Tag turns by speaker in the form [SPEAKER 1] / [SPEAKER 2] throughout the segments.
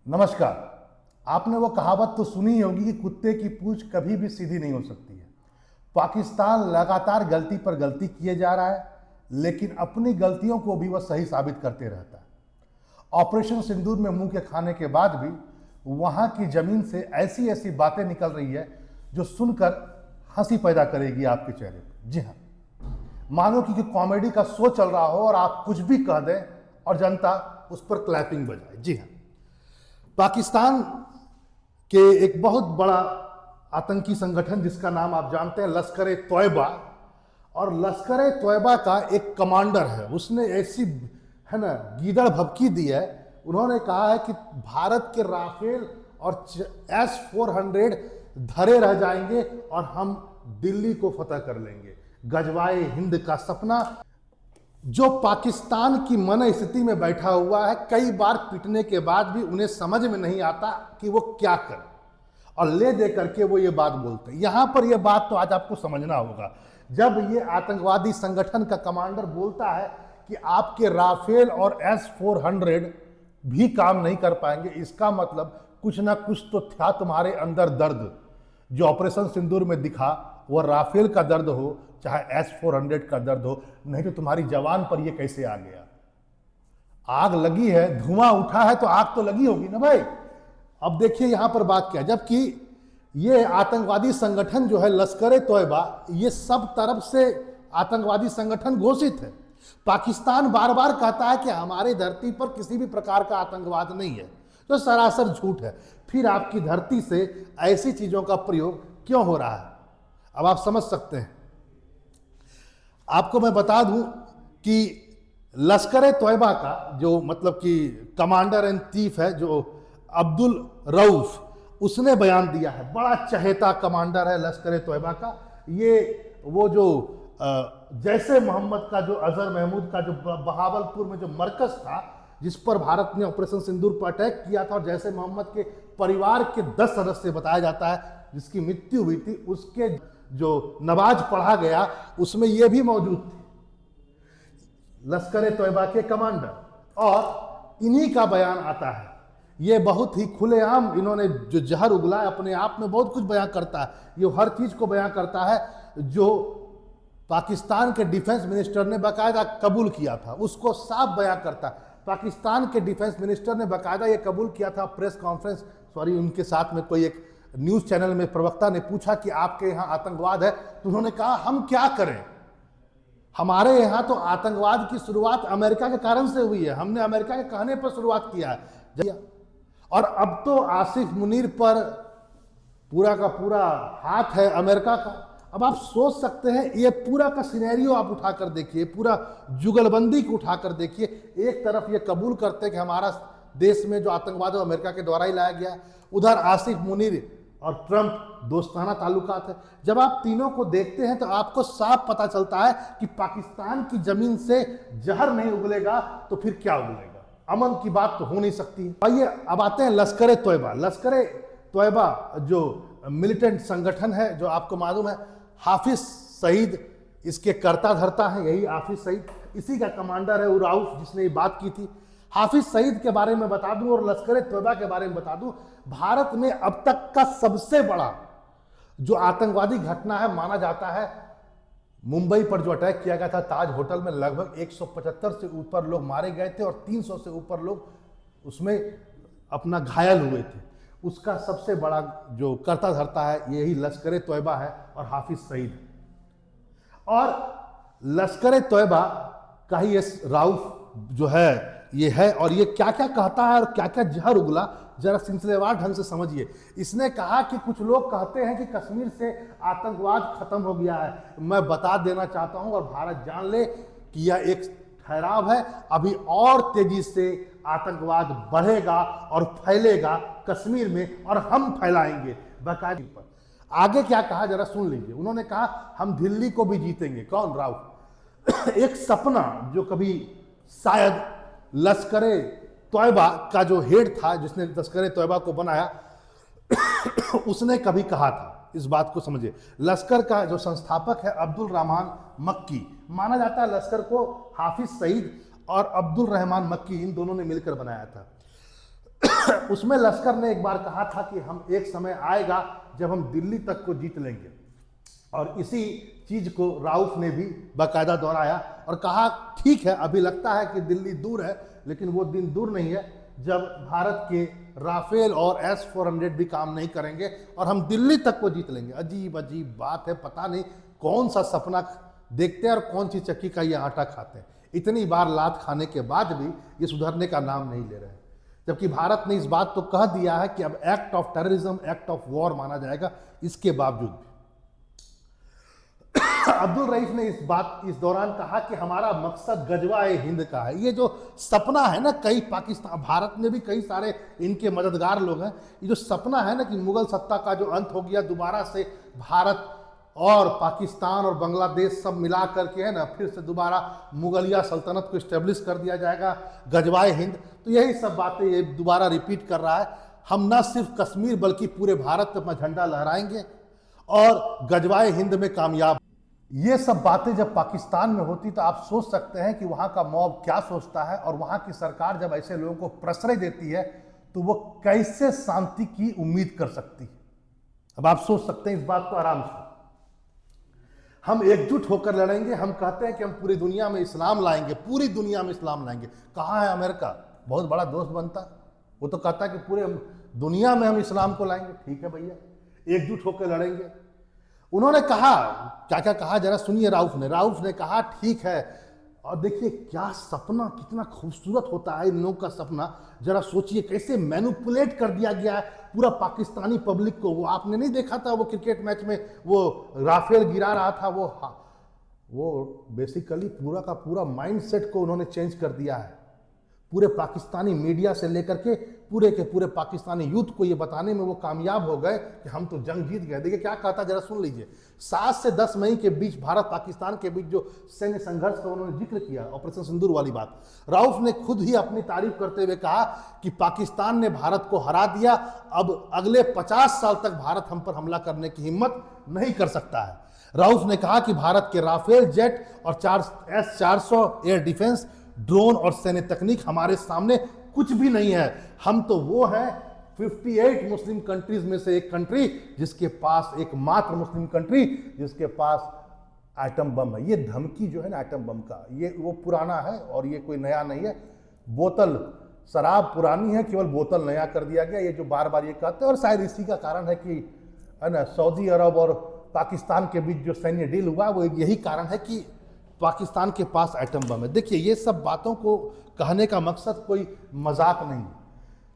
[SPEAKER 1] नमस्कार। आपने वो कहावत तो सुनी होगी कि कुत्ते की पूंछ कभी भी सीधी नहीं हो सकती है। पाकिस्तान लगातार गलती पर गलती किए जा रहा है, लेकिन अपनी गलतियों को भी वह सही साबित करते रहता है। ऑपरेशन सिंदूर में मुंह के खाने के बाद भी वहां की जमीन से ऐसी ऐसी बातें निकल रही है जो सुनकर हंसी पैदा करेगी आपके चेहरे पर। जी हाँ, मानो कि कॉमेडी का शो चल रहा हो और आप कुछ भी कह दें और जनता उस पर क्लैपिंग बजाए। जी हाँ, पाकिस्तान के एक बहुत बड़ा आतंकी संगठन जिसका नाम आप जानते हैं लश्कर-ए-तौयबा, और लश्कर-ए-तौयबा का एक कमांडर है, उसने ऐसी है ना गीदड़ भभकी दी है। उन्होंने कहा है कि भारत के राफेल और S-400 धरे रह जाएंगे और हम दिल्ली को फतह कर लेंगे। गजवाए हिंद का सपना जो पाकिस्तान की मन स्थिति में बैठा हुआ है, कई बार पिटने के बाद भी उन्हें समझ में नहीं आता कि वो क्या करें, और ले दे करके वो ये बात बोलते हैं। यहां पर ये बात तो आज आपको समझना होगा। जब ये आतंकवादी संगठन का कमांडर बोलता है कि आपके राफेल और S-400 भी काम नहीं कर पाएंगे, इसका मतलब कुछ ना कुछ तो था तुम्हारे अंदर दर्द। जो ऑपरेशन सिंदूर में दिखा वो राफेल का दर्द हो चाहे S-400 का दर्द हो, नहीं तो तुम्हारी जवान पर ये कैसे आ गया। आग लगी है, धुआं उठा है तो आग तो लगी होगी ना भाई। अब देखिए यहां पर बात क्या, जबकि ये आतंकवादी संगठन जो है लश्कर-ए-तौयबा, ये सब तरफ से आतंकवादी संगठन घोषित है। पाकिस्तान बार बार कहता है कि हमारी धरती पर किसी भी प्रकार का आतंकवाद नहीं है, तो सरासर झूठ है। फिर आपकी धरती से ऐसी चीजों का प्रयोग क्यों हो रहा है, अब आप समझ सकते हैं। आपको मैं बता दूं कि लश्कर-ए-तौयबा का जो मतलब कि कमांडर एंड चीफ है, जो अब्दुल रऊफ, उसने बयान दिया है। बड़ा चहेता कमांडर है लश्कर-ए-तौयबा का। ये वो जो जैसे मोहम्मद का जो अजहर महमूद का जो बहावलपुर में जो मरकज था, जिस पर भारत ने ऑपरेशन सिंदूर पर अटैक किया था, और जैसे मोहम्मद के परिवार के 10 सदस्य बताया जाता है जिसकी मृत्यु हुई थी, उसके जो नमाज पढ़ा गया उसमें यह भी मौजूद थी, लश्कर-ए-तौयबा के कमांडर। और इन्हीं का बयान आता है। ये बहुत ही खुलेआम इन्होंने जो जहर उगला है, अपने आप में बहुत कुछ बयान करता है। ये हर चीज को बयान करता है जो पाकिस्तान के डिफेंस मिनिस्टर ने बाकायदा कबूल किया था, उसको साफ बयान करता है। पाकिस्तान के डिफेंस मिनिस्टर ने बाकायदा ये कबूल किया था प्रेस कॉन्फ्रेंस, उनके साथ में कोई एक न्यूज चैनल में प्रवक्ता ने पूछा कि आपके यहाँ आतंकवाद है, तो उन्होंने कहा हम क्या करें, हमारे यहाँ तो आतंकवाद की शुरुआत अमेरिका के कारण से हुई है, हमने अमेरिका के कहने पर शुरुआत किया है, और अब तो आसिफ मुनीर पर पूरा का पूरा हाथ है अमेरिका का। अब आप सोच सकते हैं, ये पूरा का सिनेरियो आप उठाकर देखिए, पूरा जुगलबंदी को उठाकर देखिए। एक तरफ ये कबूल करते हैं कि हमारा देश में जो आतंकवाद है अमेरिका के द्वारा ही लाया गया, उधर आसिफ मुनीर और ट्रंप दोस्ताना ताल्लुकात है। जब आप तीनों को देखते हैं तो आपको साफ पता चलता है कि पाकिस्तान की जमीन से जहर नहीं उगलेगा तो फिर क्या उगलेगा, अमन की बात तो हो नहीं सकती। आइए अब आते हैं लश्कर-ए-तौयबा। लश्कर-ए-तौयबा जो मिलिटेंट संगठन है, जो आपको मालूम है हाफिज सईद इसके कर्ता धर्ता है, यही हाफिज सईद, इसी का कमांडर है उराउफ जिसने ये बात की थी। हाफिज सईद के बारे में बता दूं और लश्कर-ए-तौयबा के बारे में बता दूं, भारत में अब तक का सबसे बड़ा जो आतंकवादी घटना है माना जाता है मुंबई पर जो अटैक किया गया था ताज होटल में, लगभग 175 से ऊपर लोग मारे गए थे और 300 से ऊपर लोग उसमें अपना घायल हुए थे। उसका सबसे बड़ा जो कर्ता धर्ता है यही लश्कर-ए-तौयबा है और हाफिज सईद है। और लश्कर-ए-तौयबा का ही ये राउफ जो है ये है, और ये क्या क्या कहता है और क्या क्या जहर उगला, जरा सिलसिलेवार ढंग से समझिए। इसने कहा कि कुछ लोग कहते हैं कि कश्मीर से आतंकवाद खत्म हो गया है। मैं बता देना चाहता हूं और भारत जान ले कि यह एक ठहराव है, अभी और तेजी से आतंकवाद बढ़ेगा और फैलेगा कश्मीर में, और हम फैलाएंगे बाकायदा पर। आगे क्या कहा जरा सुन लीजिए। उन्होंने कहा हम दिल्ली को भी जीतेंगे। कौन? राउफ। एक सपना जो कभी शायद लश्कर-ए-तौयबा का जो हेड था, जिसने लश्कर-ए-तौयबा को बनाया, उसने कभी कहा था। इस बात को समझिए। लश्कर का जो संस्थापक है अब्दुल रहमान मक्की, माना जाता है लश्कर को हाफिज सईद और अब्दुल रहमान मक्की इन दोनों ने मिलकर बनाया था। उसमें लश्कर ने एक बार कहा था कि हम एक समय आएगा जब हम दिल्ली तक को जीत लेंगे, और इसी चीज को राउफ ने भी बाकायदा दोहराया और कहा ठीक है, अभी लगता है कि दिल्ली दूर है, लेकिन वो दिन दूर नहीं है जब भारत के राफेल और S-400 भी काम नहीं करेंगे और हम दिल्ली तक को जीत लेंगे। अजीब अजीब बात है, पता नहीं कौन सा सपना देखते हैं और कौन सी चक्की का ये आटा खाते हैं। इतनी बार लात खाने के बाद भी ये सुधरने का नाम नहीं ले रहे हैं, जबकि भारत ने इस बात तो कह दिया है कि अब act of terrorism, act of war माना जाएगा। इसके बावजूद भी अब्दुल रईफ ने इस दौरान कहा कि हमारा मकसद गजवा-ए हिंद का है। ये जो सपना है ना, कई पाकिस्तान, भारत में भी कई सारे इनके मददगार लोग हैं, ये जो सपना है ना कि मुगल सत्ता का जो अंत हो गया, दोबारा से भारत और पाकिस्तान और बांग्लादेश सब मिला करके है ना, फिर से दोबारा मुगलिया सल्तनत को इस्टेब्लिश कर दिया जाएगा, गजवाए हिंद, तो यही सब बातें ये दोबारा रिपीट कर रहा है। हम न सिर्फ कश्मीर बल्कि पूरे भारत में अपना झंडा लहराएंगे और गजवाए हिंद में कामयाब। ये सब बातें जब पाकिस्तान में होती तो आप सोच सकते हैं कि वहाँ का मॉब क्या सोचता है, और वहाँ की सरकार जब ऐसे लोगों को प्रश्रय देती है तो वो कैसे शांति की उम्मीद कर सकती है। अब आप सोच सकते हैं इस बात को आराम से। हम एकजुट होकर लड़ेंगे, हम कहते हैं कि हम पूरी दुनिया में इस्लाम लाएंगे, पूरी दुनिया में इस्लाम लाएंगे। कहाँ है अमेरिका? बहुत बड़ा दोस्त बनता, वो तो कहता है कि पूरे दुनिया में हम इस्लाम को लाएंगे। ठीक है भैया, एकजुट होकर लड़ेंगे। उन्होंने कहा, क्या क्या कहा जरा सुनिए राउफ ने कहा ठीक है, और देखिए क्या सपना, कितना खूबसूरत होता है इन लोगों का सपना। जरा सोचिए कैसे मैनिपुलेट कर दिया गया है पूरा पाकिस्तानी पब्लिक को। वो आपने नहीं देखा था वो क्रिकेट मैच में वो राफेल गिरा रहा था, वो बेसिकली पूरा का पूरा माइंडसेट को उन्होंने चेंज कर दिया है। पूरे पाकिस्तानी मीडिया से लेकर के पूरे के पूरे पाकिस्तानी यूथ को ये बताने में वो कामयाब हो गए कि हम तो जंग जीत गए। देखिए क्या कहता, जरा सुन लीजिए। 7 से 10 मई के बीच भारत पाकिस्तान के बीच जो सैन्य संघर्ष का उन्होंने जिक्र किया, ऑपरेशन सिंदूर वाली बात, राउफ ने खुद ही अपनी तारीफ करते हुए कहा कि पाकिस्तान ने भारत को हरा दिया, अब अगले 50 साल तक भारत हम पर हमला करने की हिम्मत नहीं कर सकता है। राउफ ने कहा कि भारत के राफेल जेट और S-400 एयर डिफेंस ड्रोन और सैन्य तकनीक हमारे सामने कुछ भी नहीं है। हम तो वो हैं 58 मुस्लिम कंट्रीज में से एक कंट्री जिसके पास, एकमात्र मुस्लिम कंट्री जिसके पास एटम बम है। ये धमकी जो है ना एटम बम का, ये वो पुराना है और ये कोई नया नहीं है। बोतल शराब पुरानी है, केवल बोतल नया कर दिया गया। ये जो बार बार ये कहते हैं, और शायद इसी का कारण है कि है ना सऊदी अरब और पाकिस्तान के बीच जो सैन्य डील हुआ वो यही कारण है कि पाकिस्तान के पास एटम बम है। देखिए ये सब बातों को कहने का मकसद कोई मजाक नहीं है।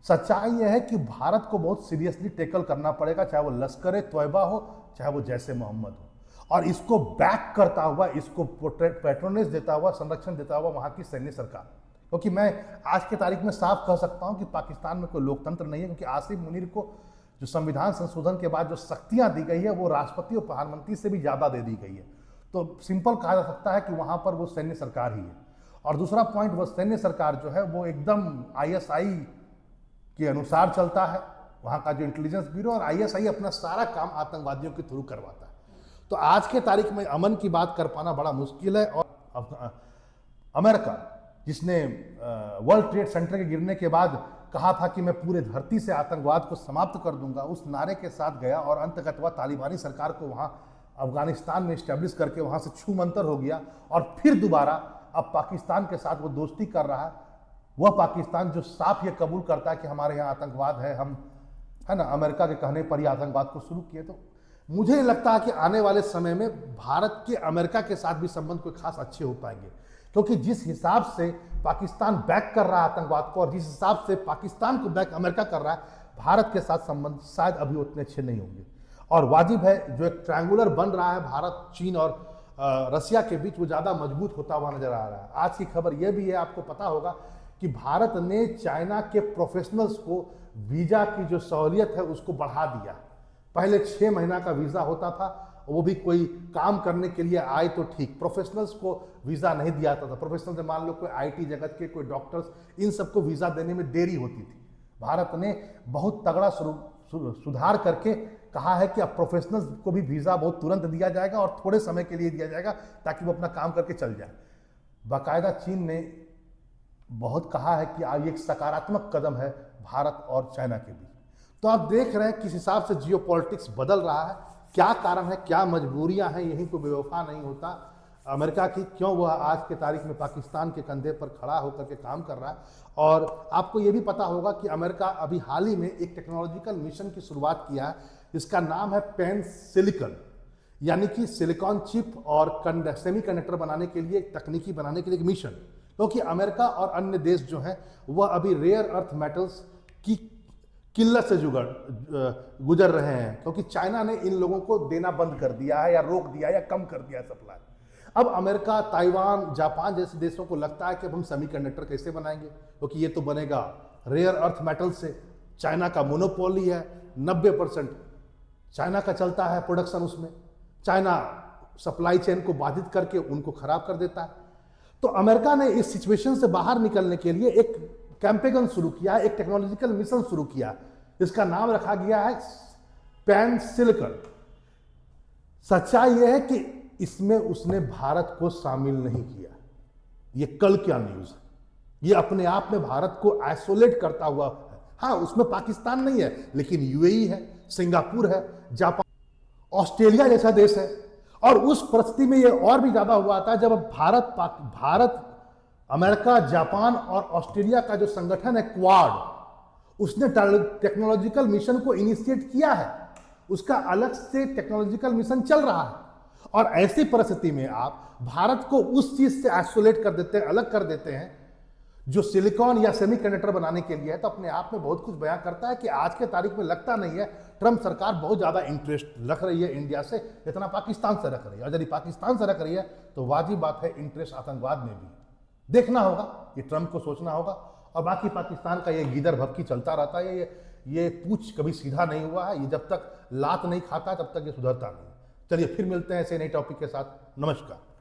[SPEAKER 1] सच्चाई यह है कि भारत को बहुत सीरियसली टेकल करना पड़ेगा, चाहे वो लश्कर तैयबा हो, चाहे वो जैसे मोहम्मद हो, और इसको बैक करता हुआ, इसको पैट्रोनेज देता हुआ, संरक्षण देता हुआ वहाँ की सैन्य सरकार। क्योंकि मैं आज की तारीख में साफ कह सकता हूँ कि पाकिस्तान में कोई लोकतंत्र नहीं है, क्योंकि आसिफ मुनीर को जो संविधान संशोधन के बाद जो शक्तियाँ दी गई है वो राष्ट्रपति और प्रधानमंत्री से भी ज़्यादा दे दी गई है। तो सिंपल कहा जा सकता है कि वहाँ पर वो सैन्य सरकार ही है। और दूसरा पॉइंट, वो सैन्य सरकार जो है वो एकदम ISI के अनुसार चलता है। वहाँ का जो इंटेलिजेंस ब्यूरो और ISI अपना सारा काम आतंकवादियों के थ्रू करवाता है। तो आज के तारीख में अमन की बात कर पाना बड़ा मुश्किल है। और अमेरिका, जिसने वर्ल्ड ट्रेड सेंटर के गिरने के बाद कहा था कि मैं पूरे धरती से आतंकवाद को समाप्त कर दूंगा, उस नारे के साथ गया और अंततः वह तालिबानी सरकार को वहाँ अफगानिस्तान में इस्टेब्लिश करके वहाँ से छूमंतर हो गया, और फिर दोबारा अब पाकिस्तान के साथ वो दोस्ती कर रहा है। वह पाकिस्तान जो साफ ये कबूल करता है कि हमारे यहाँ आतंकवाद है, हम है ना अमेरिका के कहने पर ही आतंकवाद को शुरू किए। तो मुझे लगता है कि आने वाले समय में भारत के अमेरिका के साथ भी संबंध कोई खास अच्छे हो पाएंगे, क्योंकि जिस हिसाब से पाकिस्तान बैक कर रहा है आतंकवाद को और जिस हिसाब से पाकिस्तान को बैक अमेरिका कर रहा है, भारत के साथ संबंध शायद अभी उतने अच्छे नहीं होंगे। और वाजिब है जो एक ट्रायंगुलर बन रहा है भारत, चीन और रसिया के बीच, वो ज़्यादा मजबूत होता हुआ नजर आ रहा है। आज की खबर यह भी है, आपको पता होगा कि भारत ने चाइना के प्रोफेशनल्स को वीज़ा की जो सहूलियत है उसको बढ़ा दिया। पहले 6 महीना का वीज़ा होता था, वो भी कोई काम करने के लिए आए तो ठीक, प्रोफेशनल्स को वीज़ा नहीं दिया जाता था। प्रोफेशनल से मान लो कोई IT जगत के, कोई डॉक्टर्स, इन सबको वीज़ा देने में देरी होती थी। भारत ने बहुत तगड़ा सुधार करके कहा है कि अब प्रोफेशनल्स को भी वीज़ा बहुत तुरंत दिया जाएगा और थोड़े समय के लिए दिया जाएगा ताकि वो अपना काम करके चल जाए। बाकायदा चीन ने बहुत कहा है कि अब एक सकारात्मक कदम है भारत और चाइना के बीच। तो आप देख रहे हैं किस हिसाब से जियोपॉलिटिक्स बदल रहा है, क्या कारण है, क्या मजबूरियां हैं, यहीं कोई बेवफा नहीं होता अमेरिका की, क्यों वह आज के तारीख में पाकिस्तान के कंधे पर खड़ा होकर के काम कर रहा है। और आपको ये भी पता होगा कि अमेरिका अभी हाल ही में एक टेक्नोलॉजिकल मिशन की शुरुआत किया है, जिसका नाम है पेन सिलिकॉन, यानी कि सिलिकॉन चिप और सेमीकंडक्टर बनाने के लिए, तकनीकी बनाने के लिए एक मिशन। क्योंकि अमेरिका और अन्य देश जो हैं वह अभी रेयर अर्थ मेटल्स की किल्लत से गुजर रहे हैं, क्योंकि चाइना ने इन लोगों को देना बंद कर दिया है या रोक दिया है या कम कर दिया है सप्लाई। अब अमेरिका, ताइवान, जापान जैसे देशों को लगता है कि अब हम सेमीकंडक्टर कैसे बनाएंगे, क्योंकि ये तो बनेगा रेयर अर्थ मेटल से। चाइना का मोनोपोली है, 90% चाइना का चलता है प्रोडक्शन, उसमें चाइना सप्लाई चेन को बाधित करके उनको खराब कर देता है। तो अमेरिका ने इस सिचुएशन से बाहर निकलने के लिए एक कैंपेन शुरू किया, एक टेक्नोलॉजिकल मिशन शुरू किया, इसका नाम रखा गया है पैन सिलिकॉन। सच्चाई यह है कि इसमें उसने भारत को शामिल नहीं किया। ये कल क्या न्यूज है, ये अपने आप में भारत को आइसोलेट करता हुआ है। हाँ, उसमें पाकिस्तान नहीं है, लेकिन यूएई है, सिंगापुर है, जापान, ऑस्ट्रेलिया जैसा देश है। और उस परिस्थिति में ये और भी ज्यादा हुआ था जब भारत, अमेरिका, जापान और ऑस्ट्रेलिया का जो संगठन है क्वाड, उसने टेक्नोलॉजिकल मिशन को इनिशिएट किया है, उसका अलग से टेक्नोलॉजिकल मिशन चल रहा है। और ऐसी परिस्थिति में आप भारत को उस चीज से आइसोलेट कर देते हैं, अलग कर देते हैं जो सिलिकॉन या सेमीकंडक्टर बनाने के लिए है, तो अपने आप में बहुत कुछ बयां करता है कि आज के तारीख में लगता नहीं है ट्रंप सरकार बहुत ज्यादा इंटरेस्ट रख रही है इंडिया से, जितना पाकिस्तान से रख रही है। और यदि पाकिस्तान से रख रही है तो वाजिब बात है इंटरेस्ट आतंकवाद में भी देखना होगा, ये ट्रंप को सोचना होगा। और बाकी पाकिस्तान का ये गीदर भक्की चलता रहता है, ये पूछ कभी सीधा नहीं हुआ है, ये जब तक लात नहीं खाता तब तक ये सुधरता नहीं। चलिए फिर मिलते हैं ऐसे नए टॉपिक के साथ। नमस्कार।